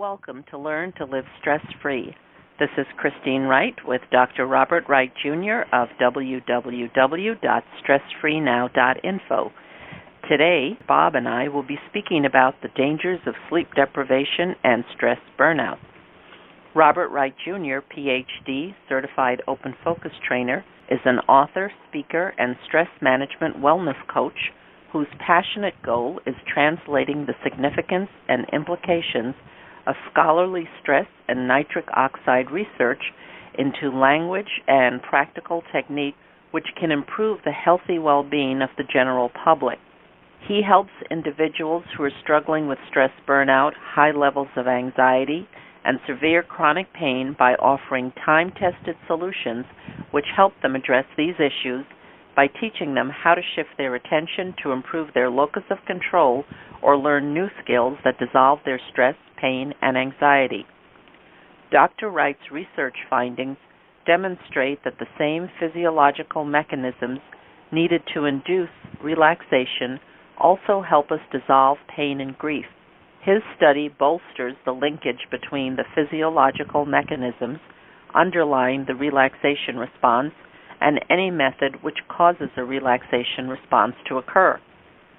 Welcome to Learn to Live Stress-Free. This is Christine Wright with Dr. Robert Wright, Jr. of www.stressfreenow.info. Today, Bob and I will be speaking about the dangers of sleep deprivation and stress burnout. Robert Wright, Jr., Ph.D., certified open focus trainer, is an author, speaker, and stress management wellness coach whose passionate goal is translating the significance and implications of scholarly stress and nitric oxide research into language and practical technique which can improve the healthy well-being of the general public. He helps individuals who are struggling with stress burnout, high levels of anxiety, and severe chronic pain by offering time-tested solutions which help them address these issues by teaching them how to shift their attention to improve their locus of control or learn new skills that dissolve their stress, pain, and anxiety. Dr. Wright's research findings demonstrate that the same physiological mechanisms needed to induce relaxation also help us dissolve pain and grief. His study bolsters the linkage between the physiological mechanisms underlying the relaxation response and any method which causes a relaxation response to occur.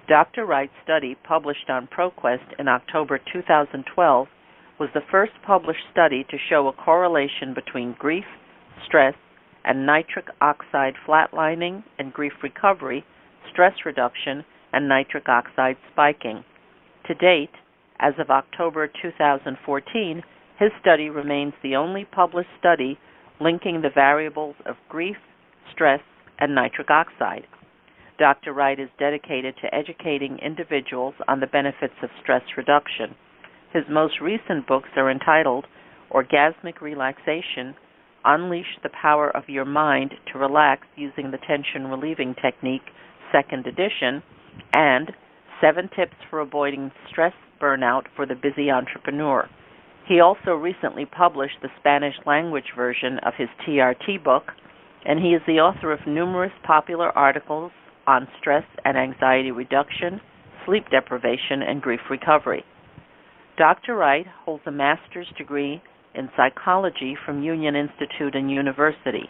Dr. Wright's study, published on ProQuest in October 2012, was the first published study to show a correlation between grief, stress, and nitric oxide flatlining and grief recovery, stress reduction, and nitric oxide spiking. To date, as of October 2014, his study remains the only published study linking the variables of grief, stress, and nitric oxide. Dr. Wright is dedicated to educating individuals on the benefits of stress reduction. His most recent books are entitled Orgasmic Relaxation, Unleash the Power of Your Mind to Relax Using the Tension Relieving Technique, 2nd edition, and 7 Tips for Avoiding Stress Burnout for the Busy Entrepreneur. He also recently published the Spanish language version of his TRT book, and he is the author of numerous popular articles on stress and anxiety reduction, sleep deprivation, and grief recovery. Dr. Wright holds a master's degree in psychology from Union Institute and University.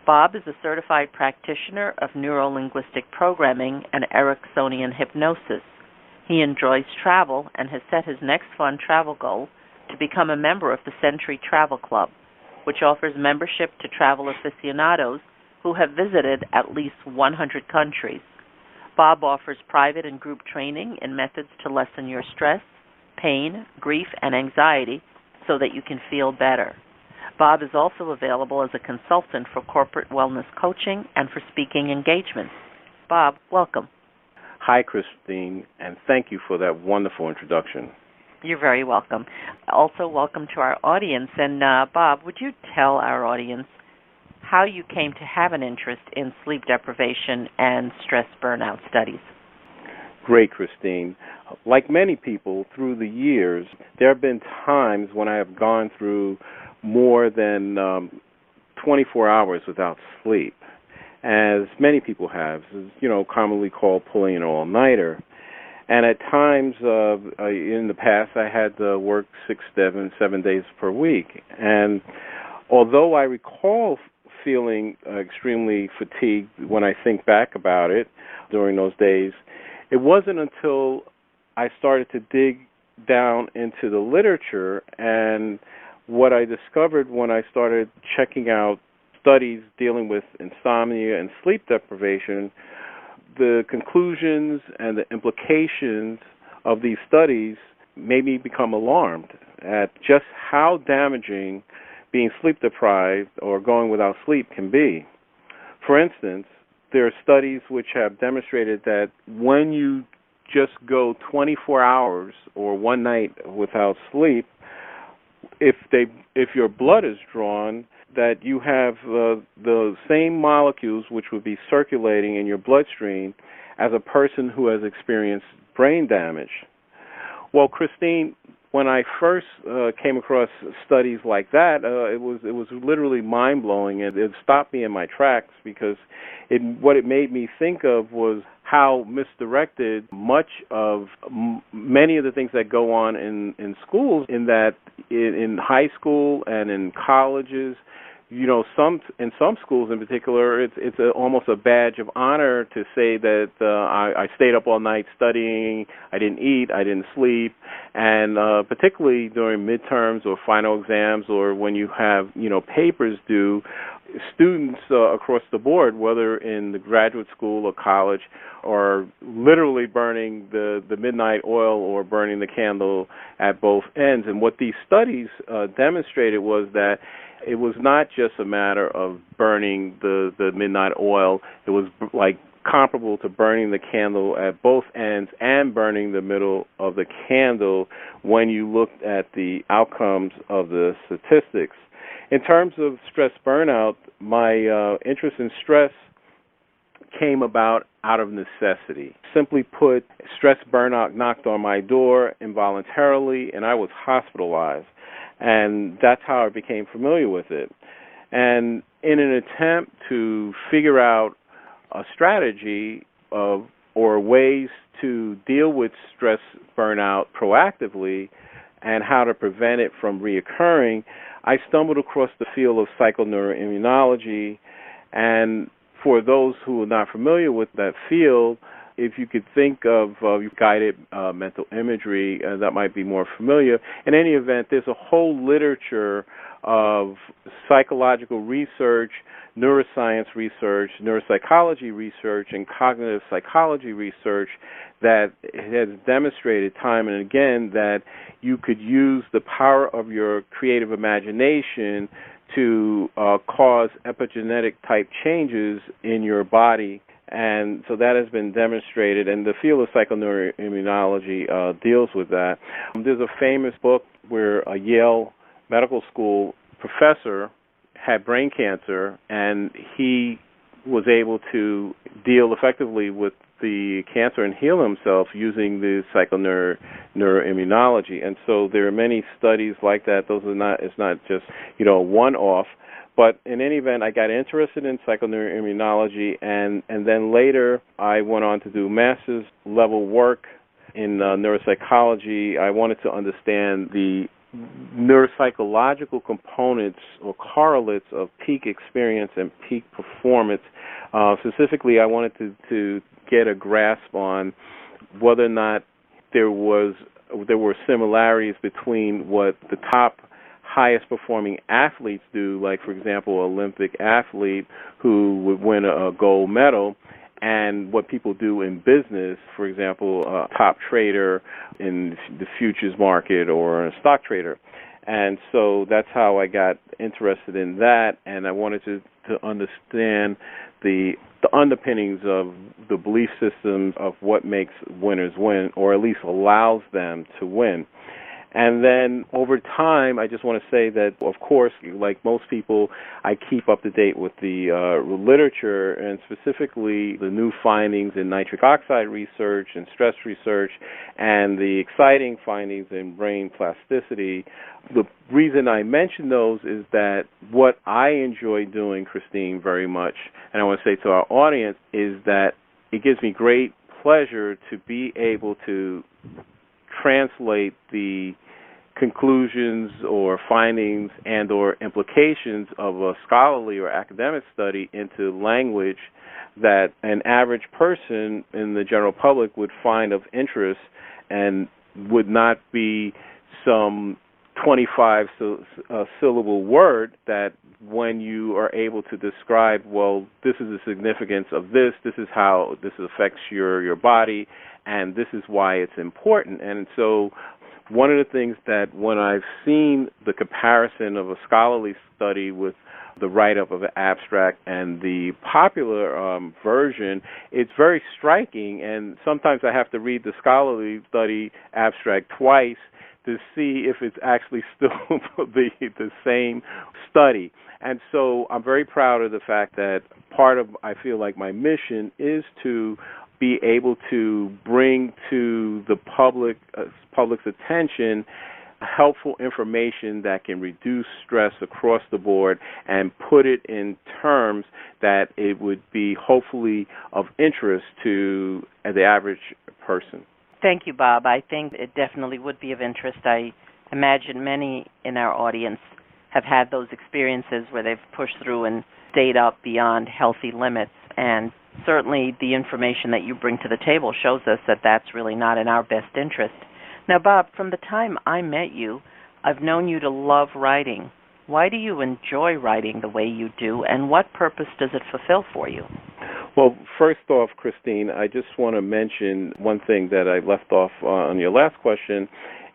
Bob is a certified practitioner of neuro-linguistic programming and Ericksonian hypnosis. He enjoys travel and has set his next fun travel goal to become a member of the Century Travel Club, which offers membership to travel aficionados who have visited at least 100 countries. Bob offers private and group training in methods to lessen your stress, pain, grief, and anxiety so that you can feel better. Bob is also available as a consultant for corporate wellness coaching and for speaking engagements. Bob, welcome. Hi, Christine, and thank you for that wonderful introduction. You're very welcome. Also, welcome to our audience. And Bob, would you tell our audience how you came to have an interest in sleep deprivation and stress burnout studies? Great, Christine. Like many people through the years, there have been times when I have gone through more than 24 hours without sleep, as many people have, commonly called pulling an all-nighter. And at times in the past, I had to work 6, 7 days per week. And although I recall feeling extremely fatigued when I think back about it during those days, it wasn't until I started to dig down into the literature and what I discovered when I started checking out studies dealing with insomnia and sleep deprivation, the conclusions and the implications of these studies made me become alarmed at just how damaging being sleep deprived or going without sleep can be. For instance, there are studies which have demonstrated that when you just go 24 hours or one night without sleep, if your blood is drawn, that you have the same molecules which would be circulating in your bloodstream as a person who has experienced brain damage. Well, Christine, when I first came across studies like that, it was literally mind-blowing. It stopped me in my tracks because what it made me think of was how misdirected many of the things that go on in schools, in that in high school and in colleges, in some schools in particular, it's almost a badge of honor to say that I stayed up all night studying, I didn't eat, I didn't sleep, and particularly during midterms or final exams, or when you have papers due, students across the board, whether in the graduate school or college, are literally burning the midnight oil or burning the candle at both ends. And what these studies demonstrated was that it was not just a matter of burning the midnight oil. It was like comparable to burning the candle at both ends and burning the middle of the candle when you looked at the outcomes of the statistics. In terms of stress burnout, my interest in stress came about out of necessity. Simply put, stress burnout knocked on my door involuntarily, and I was hospitalized. And that's how I became familiar with it. And in an attempt to figure out a strategy or ways to deal with stress burnout proactively and how to prevent it from reoccurring, I stumbled across the field of psychoneuroimmunology. And for those who are not familiar with that field, if you could think of guided mental imagery, that might be more familiar. In any event, there's a whole literature of psychological research, neuroscience research, neuropsychology research, and cognitive psychology research that has demonstrated time and again that you could use the power of your creative imagination to cause epigenetic type changes in your body. And so that has been demonstrated, and the field of psychoneuroimmunology deals with that. There's a famous book where a Yale Medical School professor had brain cancer, and he was able to deal effectively with the cancer and heal himself using the psychoneuroimmunology. And so there are many studies like that. It's not just, a one-off. But in any event, I got interested in psychoneuroimmunology, and then later I went on to do master's level work in neuropsychology. I wanted to understand the neuropsychological components or correlates of peak experience and peak performance. Specifically, I wanted to get a grasp on whether or not there were similarities between what the top highest performing athletes do, like, for example, an Olympic athlete who would win a gold medal, and what people do in business, for example, a top trader in the futures market or a stock trader. And so that's how I got interested in that, and I wanted to understand the underpinnings of the belief systems of what makes winners win, or at least allows them to win. And then over time, I just want to say that, of course, like most people, I keep up to date with the literature, and specifically the new findings in nitric oxide research and stress research, and the exciting findings in brain plasticity. The reason I mention those is that what I enjoy doing, Christine, very much, and I want to say to our audience, is that it gives me great pleasure to be able to translate the conclusions or findings and or implications of a scholarly or academic study into language that an average person in the general public would find of interest, and would not be some 25 syllable word that when you are able to describe, well, this is the significance of this is how this affects your body, and this is why it's important. And so one of the things that when I've seen the comparison of a scholarly study with the write-up of an abstract and the popular version, it's very striking, and sometimes I have to read the scholarly study abstract twice to see if it's actually still the same study. And so I'm very proud of the fact that part of, I feel like, my mission is to be able to bring to the public's attention helpful information that can reduce stress across the board and put it in terms that it would be hopefully of interest to the average person. Thank you, Bob. I think it definitely would be of interest. I imagine many in our audience have had those experiences where they've pushed through and stayed up beyond healthy limits, and certainly the information that you bring to the table shows us that that's really not in our best interest. Now, Bob, from the time I met you, I've known you to love writing. Why do you enjoy writing the way you do, and what purpose does it fulfill for you? Well, first off, Christine, I just want to mention one thing that I left off on your last question,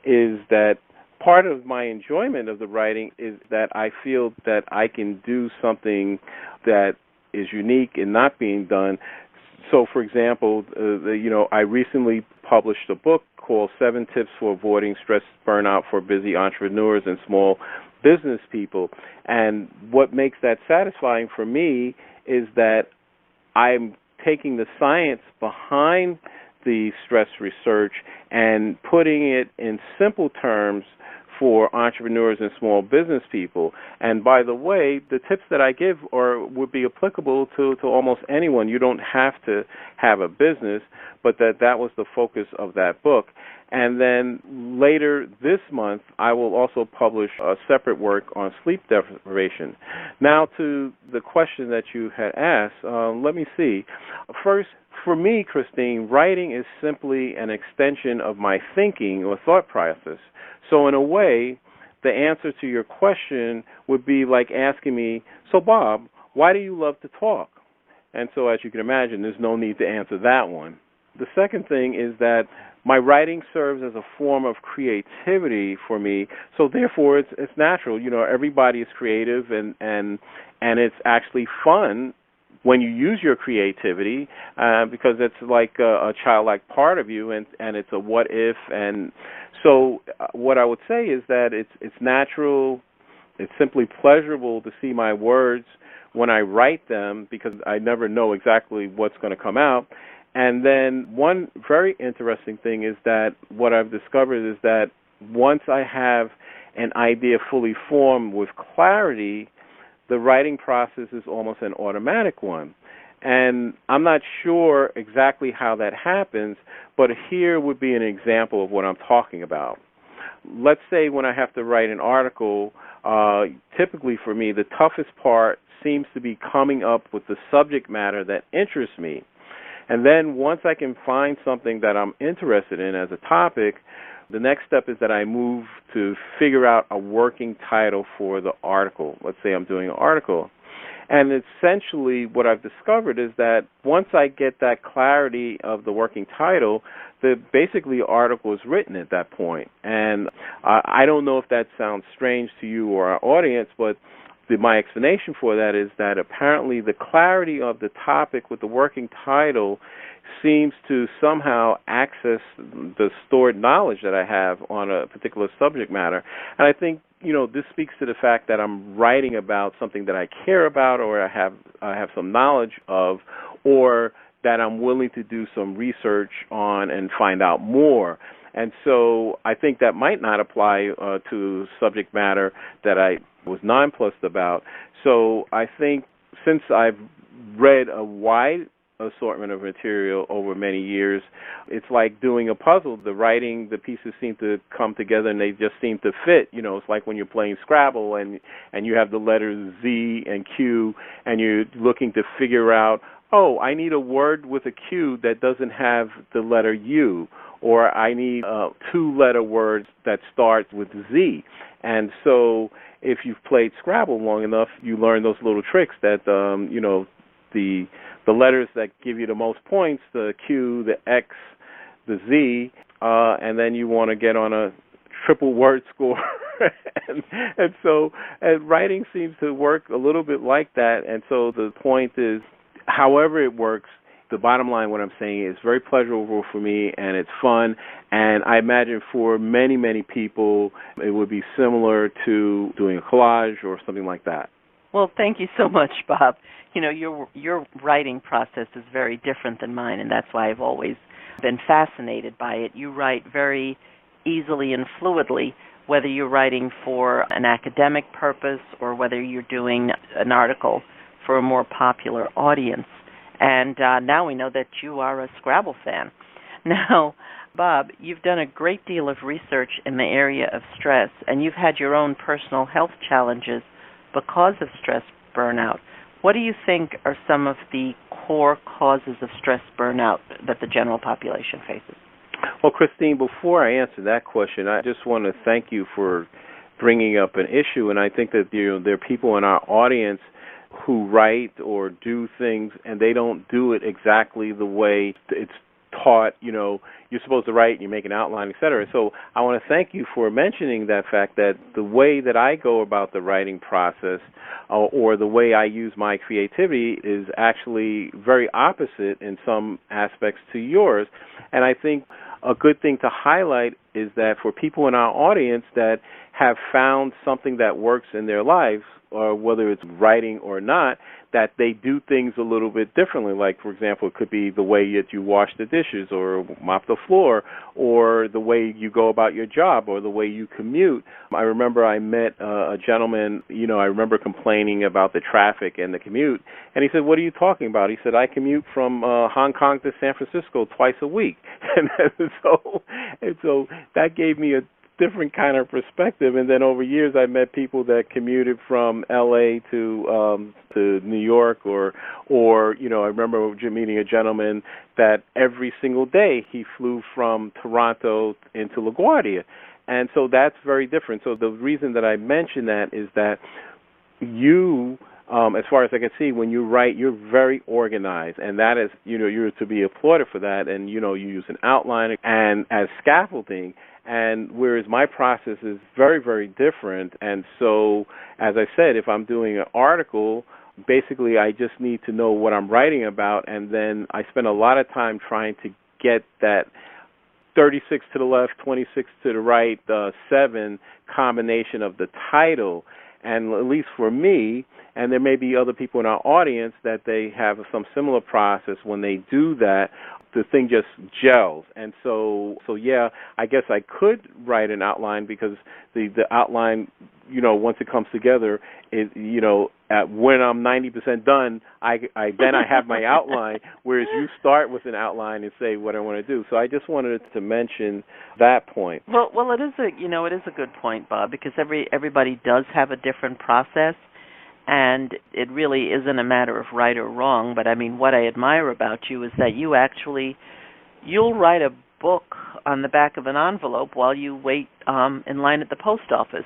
is that part of my enjoyment of the writing is that I feel that I can do something that is unique and not being done. So, for example, I recently published a book called 7 Tips for Avoiding Stress Burnout for Busy Entrepreneurs and Small Business People. And what makes that satisfying for me is that I'm taking the science behind the stress research and putting it in simple terms for entrepreneurs and small business people. And by the way, the tips that I give would be applicable to almost anyone. You don't have to have a business, but that was the focus of that book. And then later this month, I will also publish a separate work on sleep deprivation. Now to the question that you had asked, let me see. First, for me, Christine, writing is simply an extension of my thinking or thought process. So in a way, the answer to your question would be like asking me, so Bob, why do you love to talk? And so as you can imagine, there's no need to answer that one. The second thing is that my writing serves as a form of creativity for me, so therefore it's natural. Everybody is creative, and it's actually fun when you use your creativity because it's like a childlike part of you, and it's a what if. And so what I would say is that it's natural, it's simply pleasurable to see my words when I write them because I never know exactly what's going to come out. And then one very interesting thing is that what I've discovered is that once I have an idea fully formed with clarity, the writing process is almost an automatic one. And I'm not sure exactly how that happens, but here would be an example of what I'm talking about. Let's say when I have to write an article, typically for me, the toughest part seems to be coming up with the subject matter that interests me. And then once I can find something that I'm interested in as a topic, the next step is that I move to figure out a working title for the article. Let's say I'm doing an article. And essentially what I've discovered is that once I get that clarity of the working title, basically the article is written at that point. And I don't know if that sounds strange to you or our audience, but my explanation for that is that apparently the clarity of the topic with the working title seems to somehow access the stored knowledge that I have on a particular subject matter. And I think, this speaks to the fact that I'm writing about something that I care about or I have some knowledge of, or that I'm willing to do some research on and find out more. And so I think that might not apply to subject matter that I was nonplussed about. So I think since I've read a wide assortment of material over many years, it's like doing a puzzle. The pieces seem to come together and they just seem to fit. It's like when you're playing Scrabble and you have the letters Z and Q and you're looking to figure out, I need a word with a Q that doesn't have the letter U, or I need 2-letter words that start with Z. And so if you've played Scrabble long enough, you learn those little tricks that, the letters that give you the most points, the Q, the X, the Z, and then you want to get on a triple word score. and so writing seems to work a little bit like that. And so the point is, however it works, the bottom line, what I'm saying, is very pleasurable for me, and it's fun. And I imagine for many, many people, it would be similar to doing a collage or something like that. Well, thank you so much, Bob. Your writing process is very different than mine, and that's why I've always been fascinated by it. You write very easily and fluidly, whether you're writing for an academic purpose or whether you're doing an article for a more popular audience. And now we know that you are a Scrabble fan. Now, Bob, you've done a great deal of research in the area of stress, and you've had your own personal health challenges because of stress burnout. What do you think are some of the core causes of stress burnout that the general population faces? Well, Christine, before I answer that question, I just want to thank you for bringing up an issue, and I think that there are people in our audience who write or do things, and they don't do it exactly the way it's taught. You're supposed to write and you make an outline, et cetera. So I want to thank you for mentioning that fact, that the way that I go about the writing process or the way I use my creativity is actually very opposite in some aspects to yours. And I think a good thing to highlight is that for people in our audience that have found something that works in their lives, or whether it's writing or not, that they do things a little bit differently. Like, for example, it could be the way that you wash the dishes or mop the floor, or the way you go about your job, or the way you commute. I remember I met a gentleman, I remember complaining about the traffic and the commute, and he said, "What are you talking about?" He said, "I commute from Hong Kong to San Francisco twice a week." and so that gave me a different kind of perspective. And then over years I met people that commuted from LA to New York, or I remember meeting a gentleman that every single day he flew from Toronto into LaGuardia. And so that's very different. So the reason that I mention that is that you, as far as I can see, when you write, you're very organized, and that is, you're to be applauded for that. And you use an outline and as scaffolding. And whereas my process is very, very different. And so, as I said, if I'm doing an article, basically I just need to know what I'm writing about, and then I spend a lot of time trying to get that 36 to the left, 26 to the right, 7 combination of the title. And at least for me, and there may be other people in our audience that they have some similar process, when they do that, the thing just gels. And so yeah, I guess I could write an outline, because the outline, once it comes together, when I'm 90% done, I have my outline, whereas you start with an outline and say what I want to do. So I just wanted to mention that point. Well, it is a good point, Bob, because everybody does have a different process. And it really isn't a matter of right or wrong, but I mean, what I admire about you is that you'll write a book on the back of an envelope while you wait in line at the post office.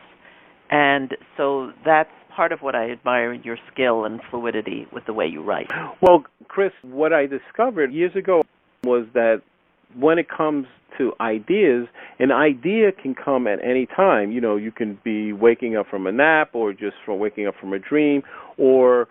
And so that's part of what I admire in your skill and fluidity with the way you write. Well, Chris, what I discovered years ago was that when it comes to ideas, an idea can come at any time. You can be waking up from a nap, or just from waking up from a dream. Or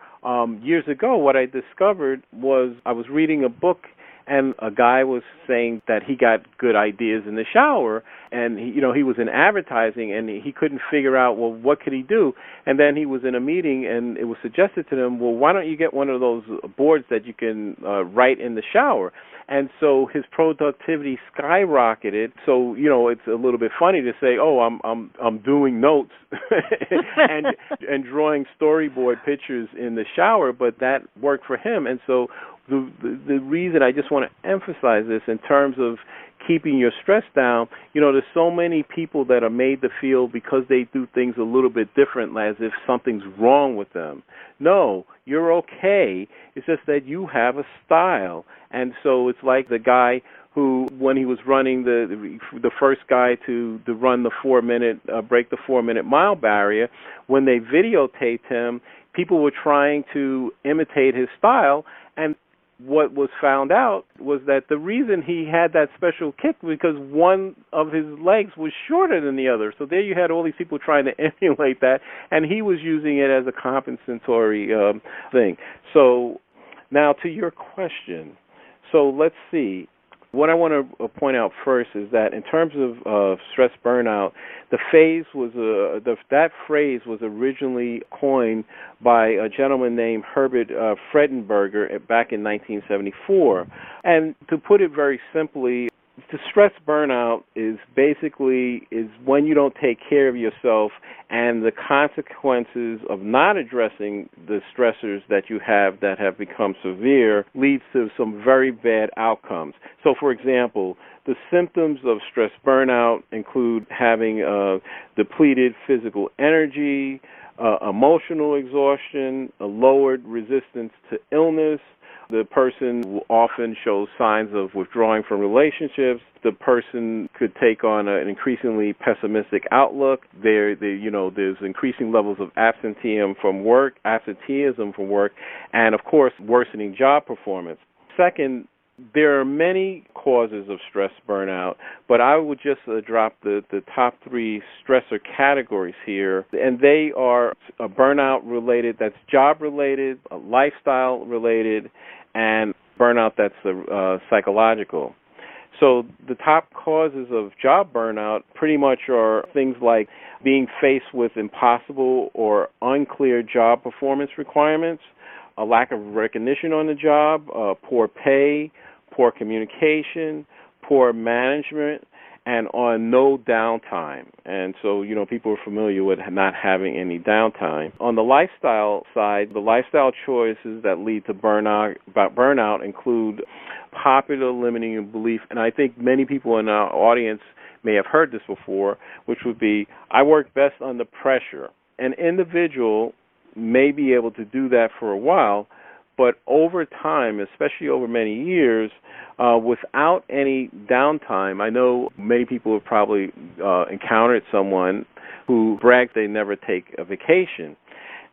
years ago, what I discovered was I was reading a book, and a guy was saying that he got good ideas in the shower, and he was in advertising, and he couldn't figure out, well, what could he do? And then he was in a meeting, and it was suggested to him, well, why don't you get one of those boards that you can write in the shower? And so his productivity skyrocketed. So it's a little bit funny to say, "Oh, I'm doing notes and drawing storyboard pictures in the shower," but that worked for him. And so the reason I just want to emphasize this in terms of keeping your stress down, there's so many people that are made to feel, because they do things a little bit different, as if something's wrong with them. No, you're okay. It's just that you have a style. And so it's like the guy who, when he was running the first guy to run the 4-minute, break the 4-minute mile barrier, when they videotaped him, people were trying to imitate his style, and what was found out was that the reason he had that special kick was because one of his legs was shorter than the other. So there you had all these people trying to emulate that, and he was using it as a compensatory thing. So now to your question. So let's see. What I want to point out first is that in terms of stress burnout, that phrase was originally coined by a gentleman named Herbert Fredenberger back in 1974. And to put it very simply, The stress burnout is basically is when you don't take care of yourself, and the consequences of not addressing the stressors that you have that have become severe leads to some very bad outcomes. So, for example, the symptoms of stress burnout include having depleted physical energy, emotional exhaustion, a lowered resistance to illness. The person will often show signs of withdrawing from relationships. The person could take on an increasingly pessimistic outlook. There's increasing levels of absenteeism from work, and of course, worsening job performance. Second, there are many causes of stress burnout, but I would just drop the top three stressor categories here, and they are burnout related, that's job related, lifestyle related, and burnout that's psychological. So the top causes of job burnout pretty much are things like being faced with impossible or unclear job performance requirements, a lack of recognition on the job, poor pay, poor communication, poor management, and on no downtime. And so, people are familiar with not having any downtime. On the lifestyle side, the lifestyle choices that lead to burnout include popular limiting belief, and I think many people in our audience may have heard this before, which would be, I work best under pressure. An individual may be able to do that for a while, but over time, especially over many years, without any downtime, I know many people have probably encountered someone who brags they never take a vacation.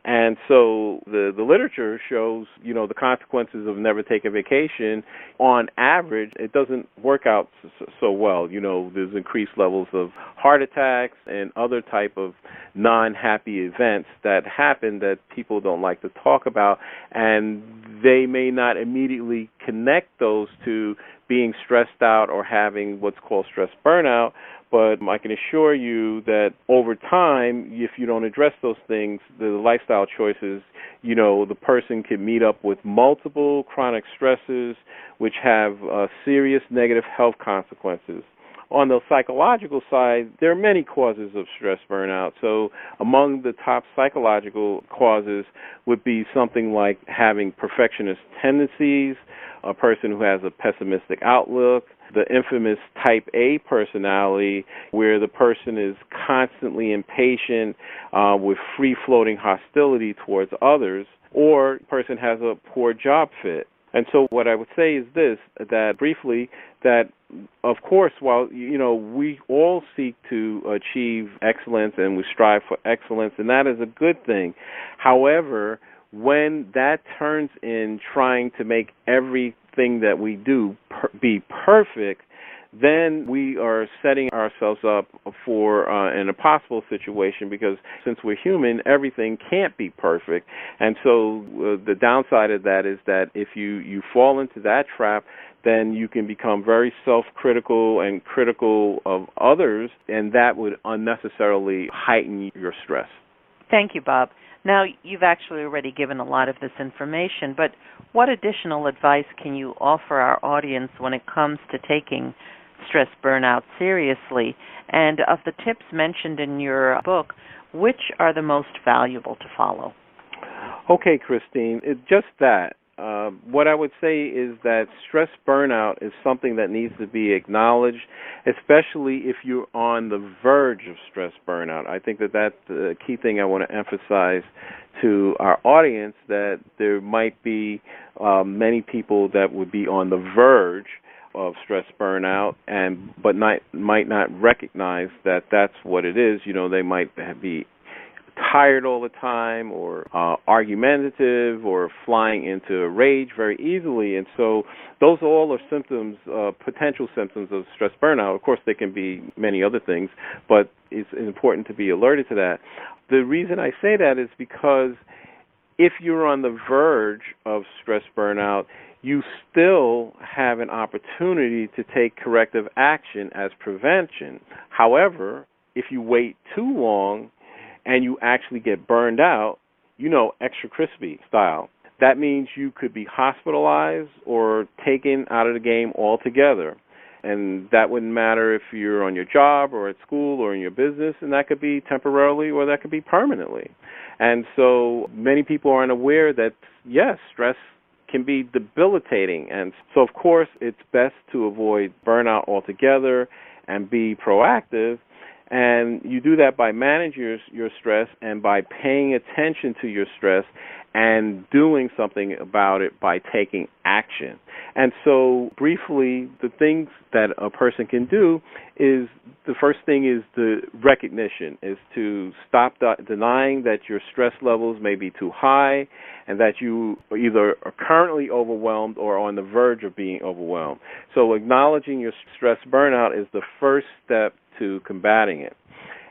And so the literature shows, the consequences of never taking a vacation. On average, it doesn't work out so well. There's increased levels of heart attacks and other type of non-happy events that happen that people don't like to talk about, and they may not immediately connect those to being stressed out or having what's called stress burnout. But I can assure you that over time, if you don't address those things, the lifestyle choices, the person can meet up with multiple chronic stresses which have serious negative health consequences. On the psychological side, there are many causes of stress burnout. So among the top psychological causes would be something like having perfectionist tendencies, a person who has a pessimistic outlook, the infamous type A personality, where the person is constantly impatient with free-floating hostility towards others, or the person has a poor job fit. And so what I would say is this, that briefly, that of course, while, we all seek to achieve excellence and we strive for excellence, and that is a good thing. However, when that turns in trying to make everything that we do be perfect, then we are setting ourselves up for an impossible situation, because since we're human, everything can't be perfect. And so the downside of that is that if you fall into that trap, then you can become very self-critical and critical of others, and that would unnecessarily heighten your stress. Thank you, Bob. Now, you've actually already given a lot of this information, but what additional advice can you offer our audience when it comes to taking stress burnout seriously? And of the tips mentioned in your book, which are the most valuable to follow? Okay, Christine, just that. What I would say is that stress burnout is something that needs to be acknowledged, especially if you're on the verge of stress burnout. I think that's the key thing I want to emphasize to our audience, that there might be many people that would be on the verge of stress burnout, but might not recognize that that's what it is. They might be tired all the time, or argumentative, or flying into a rage very easily. And so those all are symptoms, potential symptoms of stress burnout. Of course, there can be many other things, but it's important to be alerted to that. The reason I say that is because if you're on the verge of stress burnout, you still have an opportunity to take corrective action as prevention. However, if you wait too long and you actually get burned out, extra crispy style, that means you could be hospitalized or taken out of the game altogether. And that wouldn't matter if you're on your job or at school or in your business, and that could be temporarily or that could be permanently. And so many people aren't aware that, yes, stress can be debilitating. And so, of course, it's best to avoid burnout altogether and be proactive. And you do that by managing your stress and by paying attention to your stress and doing something about it by taking action. And so, briefly, the things that a person can do is, the first thing is the recognition, is to stop denying that your stress levels may be too high and that you either are currently overwhelmed or on the verge of being overwhelmed. So acknowledging your stress burnout is the first step to combating it.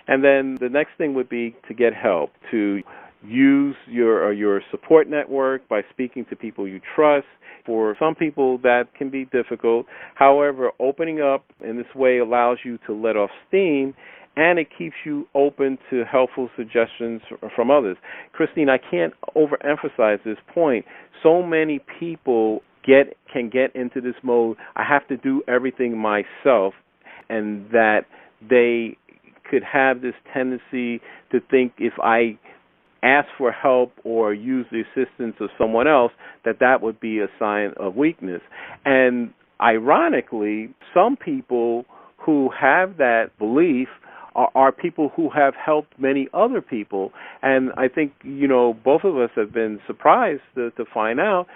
And then the next thing would be to get help, to use your support network by speaking to people you trust. For some people, that can be difficult. However, opening up in this way allows you to let off steam, and it keeps you open to helpful suggestions from others. Christine, I can't overemphasize this point. So many people can get into this mode, I have to do everything myself, and that they could have this tendency to think if I ask for help or use the assistance of someone else, that would be a sign of weakness. And ironically, some people who have that belief are people who have helped many other people. And I think, both of us have been surprised to find out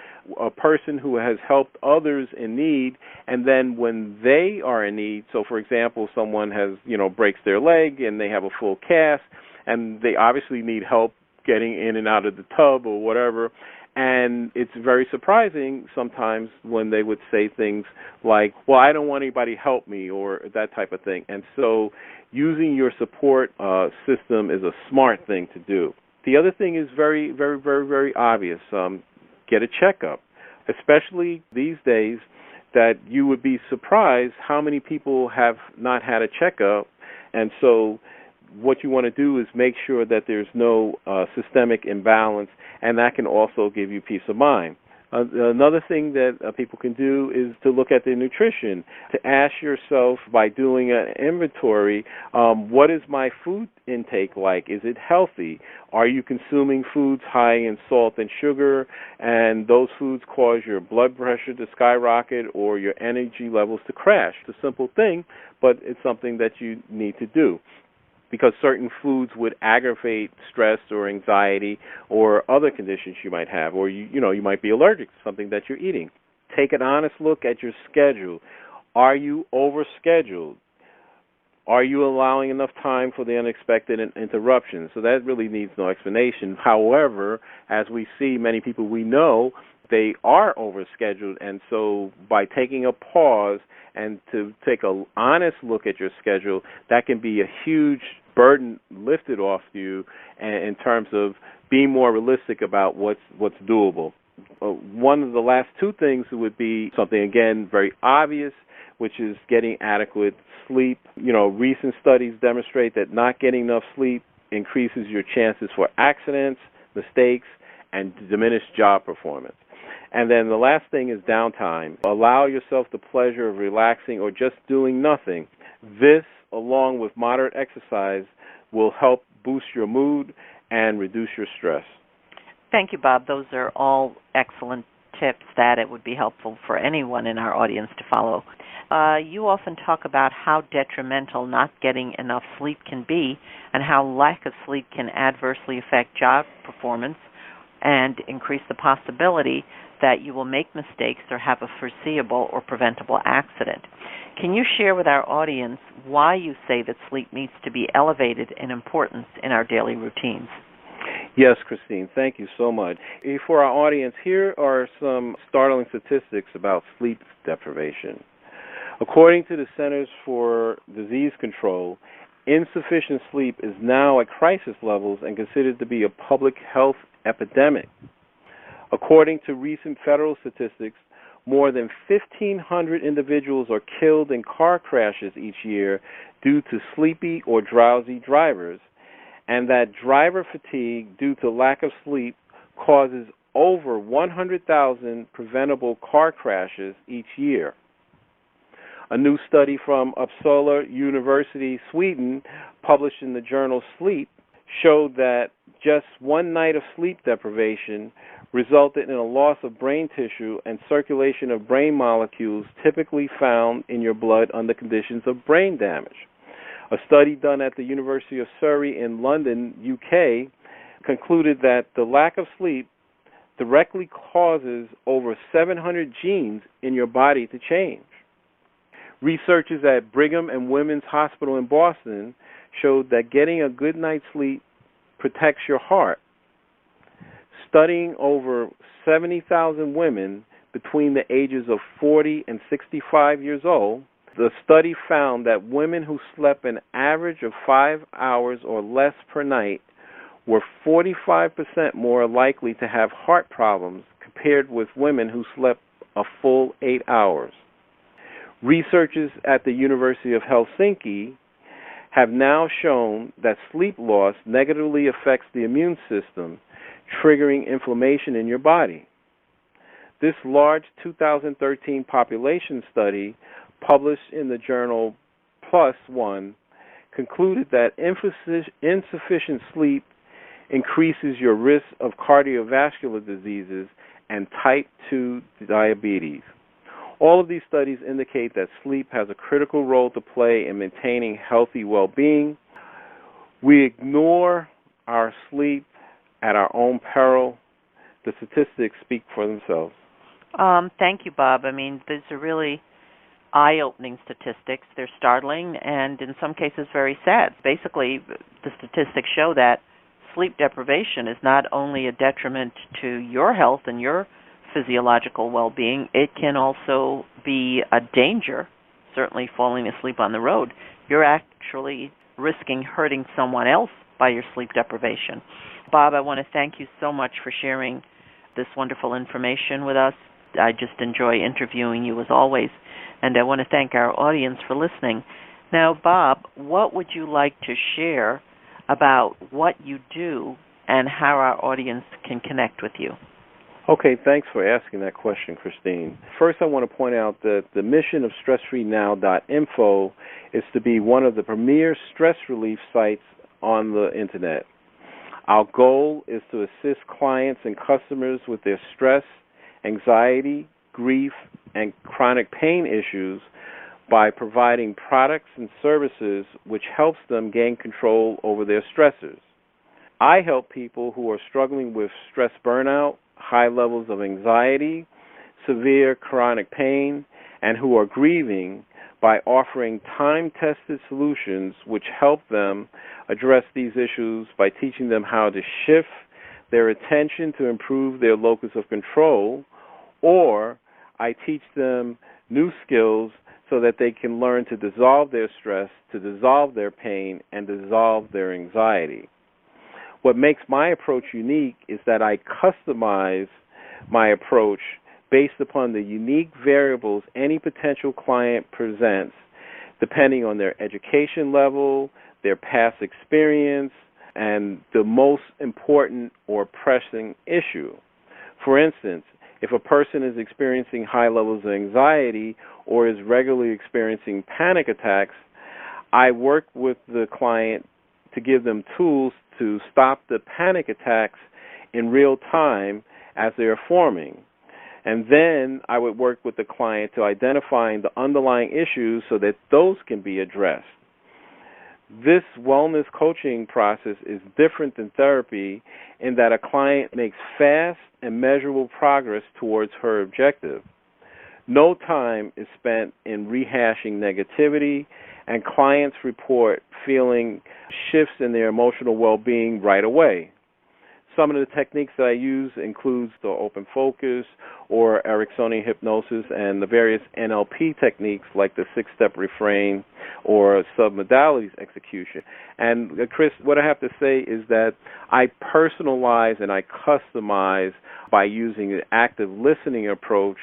a person who has helped others in need, and then when they are in need, so for example, someone has, breaks their leg and they have a full cast, and they obviously need help getting in and out of the tub or whatever. And it's very surprising sometimes when they would say things like, well, I don't want anybody to help me, or that type of thing. And so using your support system is a smart thing to do. The other thing is very, very, very, very obvious. Get a checkup, especially these days, that you would be surprised how many people have not had a checkup. And so what you want to do is make sure that there's no systemic imbalance, and that can also give you peace of mind. Another thing that people can do is to look at their nutrition, to ask yourself by doing an inventory, what is my food intake like? Is it healthy? Are you consuming foods high in salt and sugar, and those foods cause your blood pressure to skyrocket or your energy levels to crash? It's a simple thing, but it's something that you need to do, because certain foods would aggravate stress or anxiety or other conditions you might have, or you might be allergic to something that you're eating. Take an honest look at your schedule. Are you overscheduled? Are you allowing enough time for the unexpected interruptions? So that really needs no explanation. However, as we see, many people we know, they are overscheduled, and so by taking a pause and to take an honest look at your schedule, that can be a huge burden lifted off you in terms of being more realistic about what's doable. One of the last two things would be something, again, very obvious, which is getting adequate sleep. Recent studies demonstrate that not getting enough sleep increases your chances for accidents, mistakes, and diminished job performance. And then the last thing is downtime. Allow yourself the pleasure of relaxing or just doing nothing. This, along with moderate exercise, will help boost your mood and reduce your stress. Thank you, Bob. Those are all excellent tips that it would be helpful for anyone in our audience to follow. You often talk about how detrimental not getting enough sleep can be, and how lack of sleep can adversely affect job performance and increase the possibility that you will make mistakes or have a foreseeable or preventable accident. Can you share with our audience why you say that sleep needs to be elevated in importance in our daily routines? Yes, Christine, thank you so much. For our audience, here are some startling statistics about sleep deprivation. According to the Centers for Disease Control, insufficient sleep is now at crisis levels and considered to be a public health epidemic. According to recent federal statistics, more than 1,500 individuals are killed in car crashes each year due to sleepy or drowsy drivers, and that driver fatigue due to lack of sleep causes over 100,000 preventable car crashes each year. A new study from Uppsala University, Sweden, published in the journal Sleep, showed that just one night of sleep deprivation resulted in a loss of brain tissue and circulation of brain molecules typically found in your blood under conditions of brain damage. A study done at the University of Surrey in London, UK, concluded that the lack of sleep directly causes over 700 genes in your body to change. Researchers at Brigham and Women's Hospital in Boston showed that getting a good night's sleep protects your heart. Studying over 70,000 women between the ages of 40 and 65 years old, the study found that women who slept an average of 5 hours or less per night were 45% more likely to have heart problems compared with women who slept a full 8 hours. Researchers at the University of Helsinki have now shown that sleep loss negatively affects the immune system, triggering inflammation in your body. This large 2013 population study, published in the journal PLOS ONE, concluded that insufficient sleep increases your risk of cardiovascular diseases and type 2 diabetes. All of these studies indicate that sleep has a critical role to play in maintaining healthy well-being. We ignore our sleep at our own peril. The statistics speak for themselves. Thank you, Bob. I mean, these are really eye-opening statistics. They're startling and in some cases very sad. Basically, the statistics show that sleep deprivation is not only a detriment to your health and your physiological well-being, it can also be a danger, certainly falling asleep on the road. You're actually risking hurting someone else by your sleep deprivation. Bob, I want to thank you so much for sharing this wonderful information with us. I just enjoy interviewing you as always, and I want to thank our audience for listening. Now, Bob, what would you like to share about what you do and how our audience can connect with you? Okay, thanks for asking that question, Christine. First, I want to point out that the mission of StressFreeNow.info is to be one of the premier stress relief sites on the Internet. Our goal is to assist clients and customers with their stress, anxiety, grief, and chronic pain issues by providing products and services which helps them gain control over their stressors. I help people who are struggling with stress burnout, high levels of anxiety, severe chronic pain, and who are grieving by offering time-tested solutions which help them address these issues by teaching them how to shift their attention to improve their locus of control, or I teach them new skills so that they can learn to dissolve their stress, to dissolve their pain, and dissolve their anxiety. What makes my approach unique is that I customize my approach based upon the unique variables any potential client presents, depending on their education level, their past experience, and the most important or pressing issue. For instance, if a person is experiencing high levels of anxiety or is regularly experiencing panic attacks, I work with the client to give them tools to stop the panic attacks in real time as they are forming. And then I would work with the client to identify the underlying issues so that those can be addressed. This wellness coaching process is different than therapy in that a client makes fast and measurable progress towards her objective. No time is spent in rehashing negativity, and clients report feeling shifts in their emotional well-being right away. Some of the techniques that I use includes the open focus or Ericksonian hypnosis and the various NLP techniques like the six-step refrain or submodalities execution. And Chris, what I have to say is that I personalize and I customize by using an active listening approach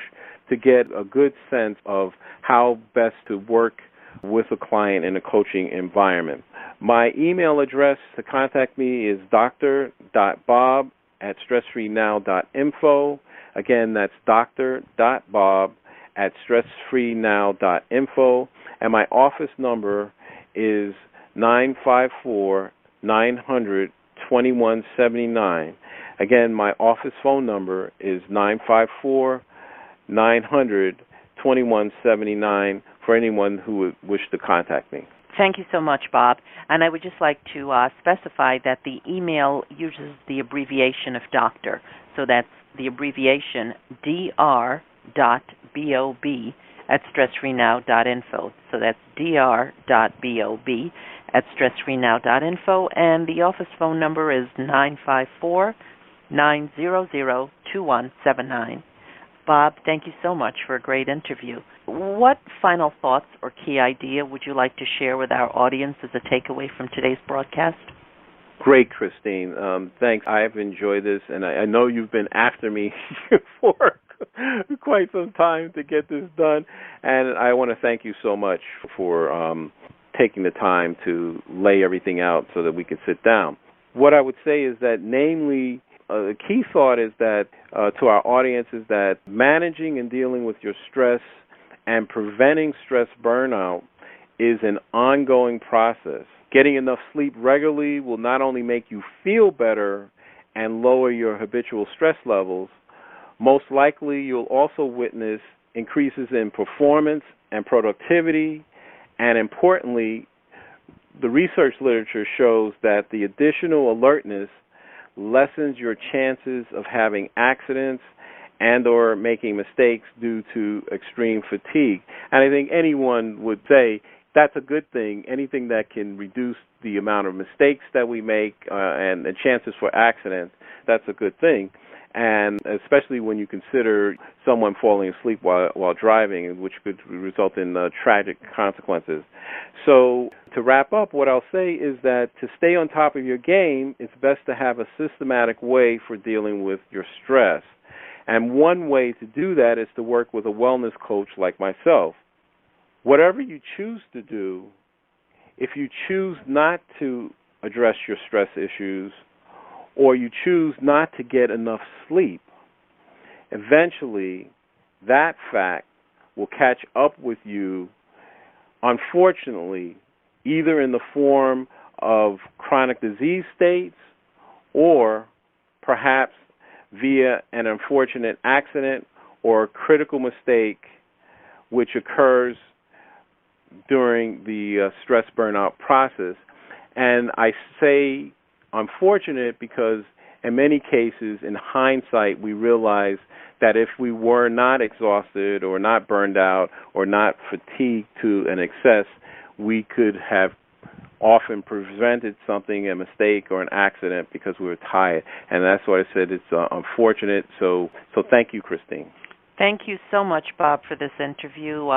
to get a good sense of how best to work with a client in a coaching environment. My email address to contact me is dr.bob@stressfreenow.info. Again, that's dr.bob at stressfreenow.info, and my office number is 954-900-2179. Again, my office phone number is 954-900-2179 for anyone who would wish to contact me. Thank you so much, Bob. And I would just like to specify that the email uses the abbreviation of doctor. So that's the abbreviation dr.bob at stressfreenow.info. So that's dr.bob at stressfreenow.info. And the office phone number is 954-900-2179. Bob, thank you so much for a great interview. What final thoughts or key idea would you like to share with our audience as a takeaway from today's broadcast? Great, Christine. Thanks. I've enjoyed this, and I know you've been after me for quite some time to get this done, and I want to thank you so much for taking the time to lay everything out so that we could sit down. What I would say is that, namely, the key thought is that to our audience is that managing and dealing with your stress and preventing stress burnout is an ongoing process. Getting enough sleep regularly will not only make you feel better and lower your habitual stress levels, most likely you'll also witness increases in performance and productivity, and importantly, the research literature shows that the additional alertness lessens your chances of having accidents and or making mistakes due to extreme fatigue. And I think anyone would say that's a good thing. Anything that can reduce the amount of mistakes that we make and the chances for accidents, that's a good thing. And especially when you consider someone falling asleep while driving, which could result in tragic consequences. So to wrap up, what I'll say is that to stay on top of your game, it's best to have a systematic way for dealing with your stress. And one way to do that is to work with a wellness coach like myself. Whatever you choose to do, if you choose not to address your stress issues, or you choose not to get enough sleep, eventually that fact will catch up with you, unfortunately, either in the form of chronic disease states or perhaps via an unfortunate accident or a critical mistake which occurs during the stress burnout process. And I say unfortunate because in many cases, in hindsight, we realize that if we were not exhausted or not burned out or not fatigued to an excess, we could have often prevented something, a mistake or an accident, because we were tired. And that's why I said it's unfortunate. So thank you, Christine. Thank you so much, Bob, for this interview.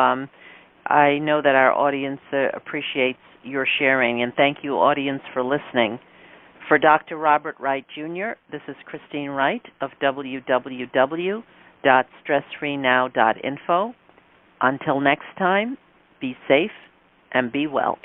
I know that our audience appreciates your sharing, and thank you, audience, for listening. For Dr. Robert Wright, Jr., this is Christine Wright of www.stressfreenow.info. Until next time, be safe and be well.